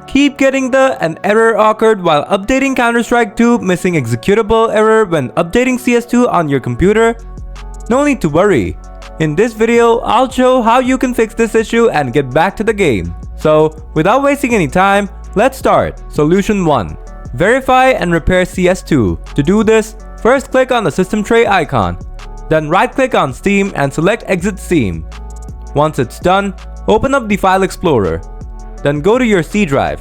keep getting the "an error occurred while updating Counter-Strike 2 Missing Executable Error when updating CS2 on your computer? No need to worry. In this video, I'll show how you can fix this issue and get back to the game. So, without wasting any time, let's start. Solution 1. Verify and repair CS2. To do this, first click on the system tray icon. Then right-click on Steam and select Exit Steam. Once it's done, open up the File Explorer. Then go to your C drive.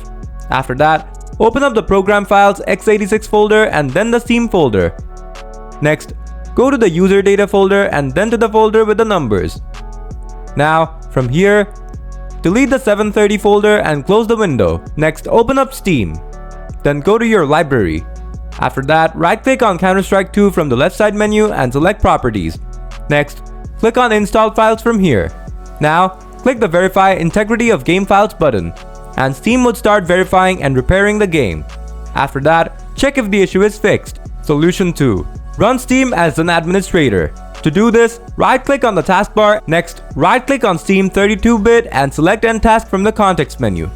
After that, open up the Program Files x86 folder and then the Steam folder. Next, go to the User Data folder and then to the folder with the numbers. Now, from here, delete the 730 folder and close the window. Next, open up Steam. Then go to your library. After that, right-click on Counter-Strike 2 from the left side menu and select Properties. Next, click on Install Files from here. Now, click the Verify Integrity of Game Files button, and Steam would start verifying and repairing the game. After that, check if the issue is fixed. Solution 2. Run Steam as an administrator. To do this, right-click on the taskbar. Next, right-click on Steam 32-bit and select End Task from the context menu.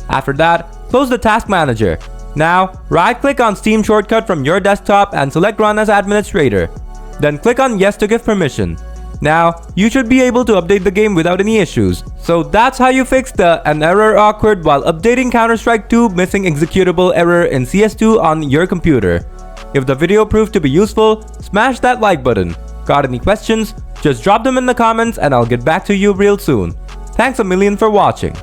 After that, close the Task Manager. Now, right-click on Steam shortcut from your desktop and select Run as Administrator. Then click on Yes to give permission. Now, you should be able to update the game without any issues. So that's how you fix the "an error occurred while updating Counter-Strike 2 Missing Executable Error in CS2 on your computer. If the video proved to be useful, smash that like button. Got any questions? Just drop them in the comments and I'll get back to you real soon. Thanks a million for watching.